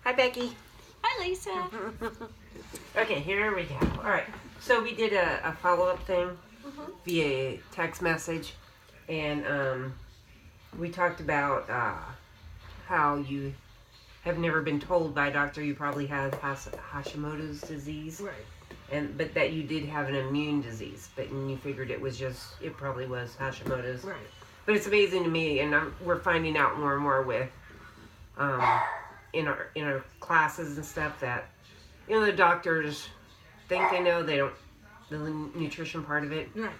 Hi, Becky. Hi, Lisa. Okay, here we go. All right. So we did a follow-up thing via text message, and we talked about how you have never been told by a doctor you probably have Hashimoto's disease, Right. but that you did have an immune disease, but you figured it probably was Hashimoto's. Right. But it's amazing to me, and we're finding out more and more with in our classes and stuff that the doctors think they know, they don't. The nutrition part of it, Right.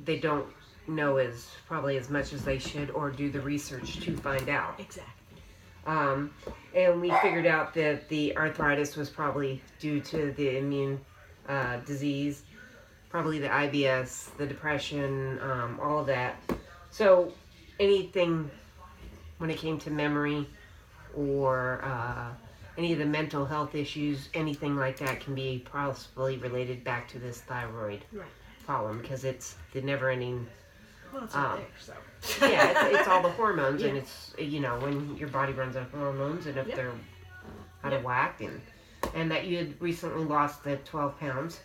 they don't know probably as much as they should, or do the research to find out. Exactly. And we figured out that the arthritis was probably due to the immune disease, probably the IBS, the depression, all of that. So anything when it came to memory or any of the mental health issues, anything like that can be possibly related back to this thyroid problem, because it's the never-ending. Well, it's right there, so. Yeah, it's all the hormones, and it's when your body runs out of hormones, and if they're out of whack, and that you had recently lost the 12 pounds.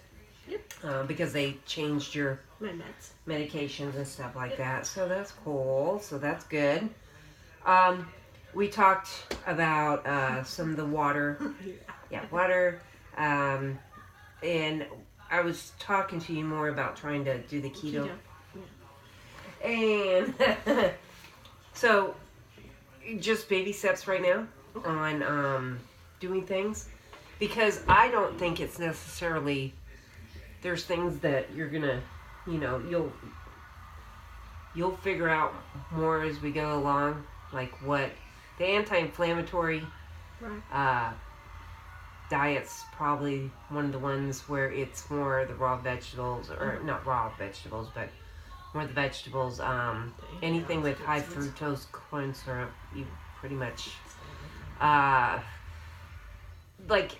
Yep. Because they changed your My meds. medications and stuff like that. So that's cool. So that's good. We talked about some of the water. Yeah, water. And I was talking to you more about trying to do the keto. And so just baby steps right now on doing things. Because I don't think it's necessarily... There's things that you're gonna, you'll figure out more as we go along, like what the anti-inflammatory diet's probably one of the ones where it's more the raw vegetables, or not raw vegetables, but more the vegetables. Anything with high fructose corn syrup, you pretty much, like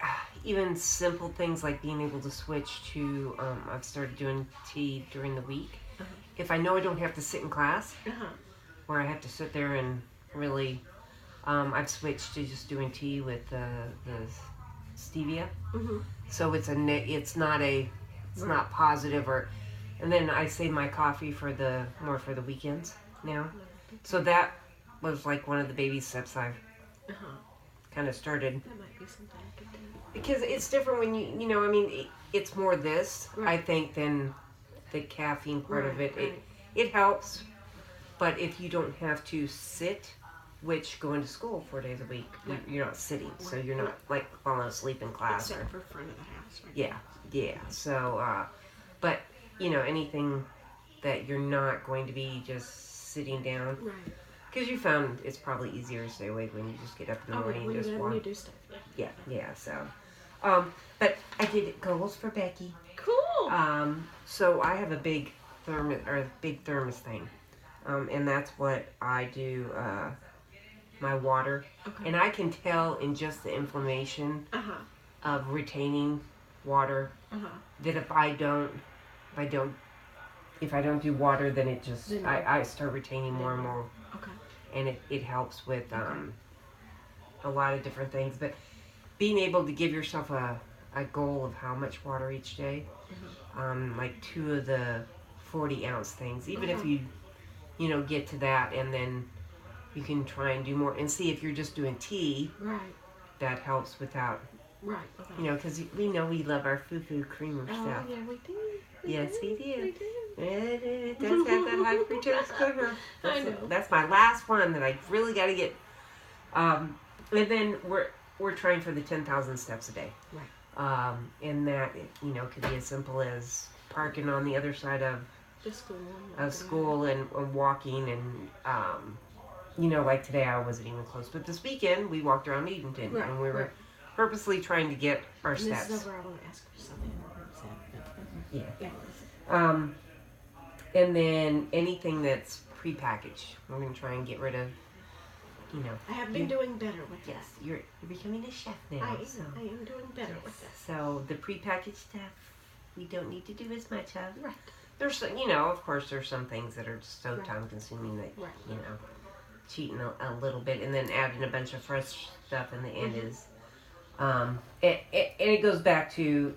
even simple things like being able to switch to, I've started doing tea during the week. If I know I don't have to sit in class, where I have to sit there and really, I've switched to just doing tea with the stevia. So it's not positive, and then I save my coffee for the weekends now. So that was like one of the baby steps I've kind of started. That might be something I could do. Because it's different when it's more this, I think, than the caffeine part of it. It helps, but if you don't have to sit, which going to school 4 days a week, you're not sitting, so you're not like falling asleep in class. Except for front of the house. Yeah. So, but anything that you're not going to be just sitting down. Right. Because you found it's probably easier to stay awake when you just get up in the morning and just walk. You do stuff. Yeah. So, but I did goals for Becky. Cool. So I have a big thermos thing, and that's what I do. My water, and I can tell in just the inflammation of retaining water that if I don't do water, then it just I start retaining more and more. Okay. And it helps with a lot of different things. But being able to give yourself a goal of how much water each day, like 2 of the 40-ounce things, even if you get to that, and then you can try and do more and see if you're just doing tea. Right. That helps without. Right. Okay. Because we know we love our foo-foo creamer stuff. Yeah, we do. Yes, we do. It does have that high fructose sugar. I know. That's my last one that I really got to get. And then we're trying for the 10,000 steps a day. Right. And that could be as simple as parking on the other side of the school and walking, and like today I wasn't even close, but this weekend we walked around Edenton, and we were purposely trying to get our steps. This is where I want to ask for something. Yeah. And then anything that's prepackaged, we're going to try and get rid of, I have been doing better with this. Yes, you're becoming a chef now. I am doing better with this. So the prepackaged stuff, we don't need to do as much of. Right. There's, of course there's some things that are just so time consuming that, cheating a little bit, and then adding a bunch of fresh stuff in the end is. And it goes back to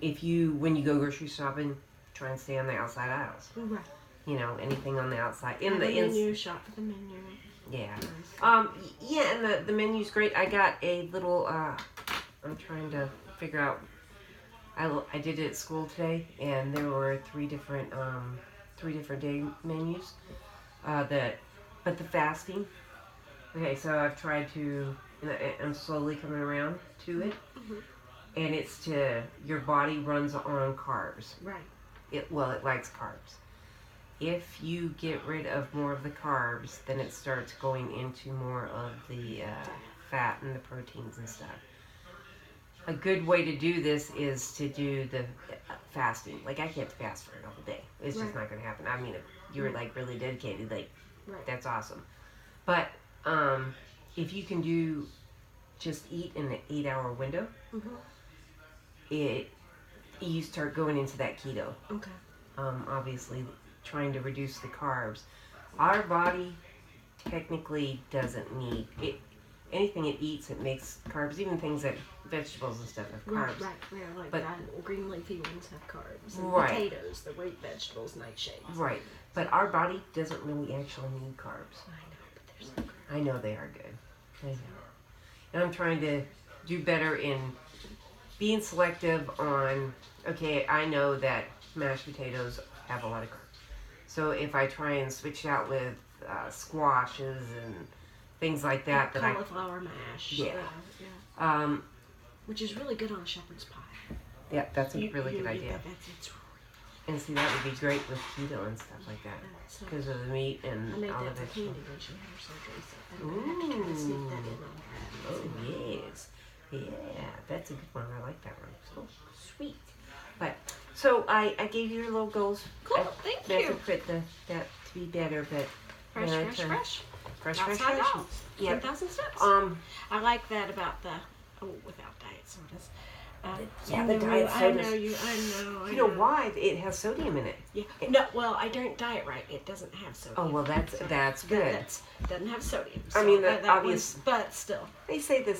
when you go grocery shopping, try and stay on the outside aisles. Right. You know, anything on the outside. In the menu, shop for the menu. Yeah. Yeah, and the menu's great. I got a little, I'm trying to figure out, I did it at school today, and there were three different day menus. But the fasting. Okay, so I've tried to, and I'm slowly coming around to it. Mm-hmm. And it's your body runs on carbs. Right. It likes carbs. If you get rid of more of the carbs, then it starts going into more of the fat and the proteins and stuff. A good way to do this is to do the fasting. Like, I can't fast for a whole day. It's just not going to happen. I mean, if you're like really dedicated, like, that's awesome. But if you can just eat in an 8-hour window, you start going into that keto. Okay. Obviously, trying to reduce the carbs. Our body technically doesn't need it. Anything it eats, it makes carbs. Even things that vegetables and stuff have carbs. Right. Like that. Green leafy ones have carbs. And potatoes, the root vegetables, nightshades. Right. But our body doesn't really actually need carbs. I know, but they're so good. I know they are good. I know. And I'm trying to do better in being selective on, okay, I know that mashed potatoes have a lot of carbs. So if I try and switch out with squashes and things like that, cauliflower mash. Yeah. Which is really good on shepherd's pie. Yeah, that's a really good idea. It's and see, that would be great with keto and stuff like that. Because of the meat and all of it. I made that for Candy when she had her surgery, so I'm going to have to try to sneak that in on her. Oh, yes. Yeah, that's a good one. I like that one. So sweet. But, so I gave you your little goals. Cool, thank you. I have to put that to be better, but... Fresh. Yeah. 10,000 steps. I like that about without diet sodas. The diet sodas. I know. You know why? It has sodium in it. Yeah. No, well, I don't diet right. It doesn't have sodium. Oh, well, that's good. It doesn't have sodium. So I mean, the obvious... But still. They say the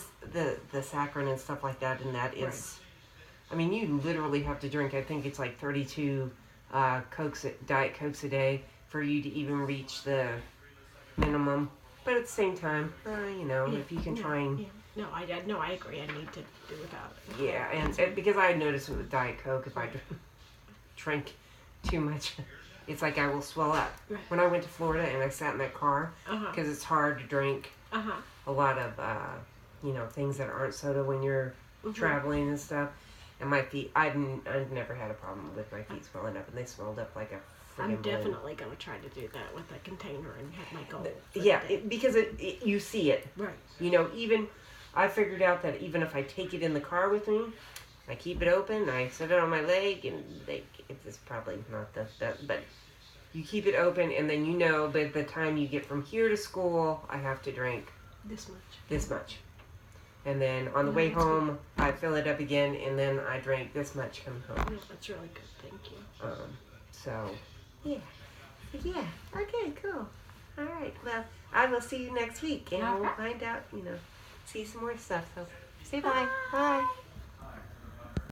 saccharin and stuff like that, and that is... Right. I mean, you literally have to drink, I think it's like 32 Diet Cokes a day for you to even reach the minimum. But at the same time, if you can try and... Yeah. No, I agree. I need to do without it. Yeah, and because I noticed with Diet Coke, if I drink too much, it's like I will swell up. Right. When I went to Florida and I sat in that car, because it's hard to drink a lot of, things that aren't soda when you're traveling and stuff. And my feet, I've never had a problem with my feet swelling up, and they swelled up like a friggin' I'm definitely going to try to do that with a container and have my goal. Yeah, because you see it. Right. Even... I figured out that even if I take it in the car with me, I keep it open, I set it on my leg, and it's probably not but you keep it open, and then by the time you get from here to school, I have to drink this much. And then on the way home, I fill it up again, and then I drink this much coming home. Yeah, that's really good, thank you. So, yeah. Okay, cool. All right, well, I will see you next week, and we'll find out, see some more stuff. So say bye. Bye.